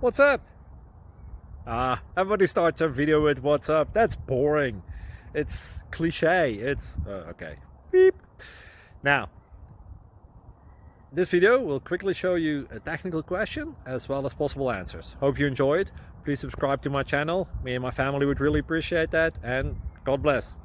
What's up? Everybody starts a video with what's up. That's boring. It's cliche. It's okay. Beep. Now, this video will quickly show you a technical question as well as possible answers. Hope you enjoyed. Please subscribe to my channel. Me and my family would really appreciate that, and God bless.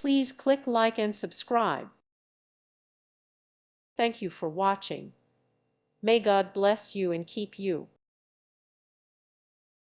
Please click like and subscribe. Thank you for watching. May God bless you and keep you.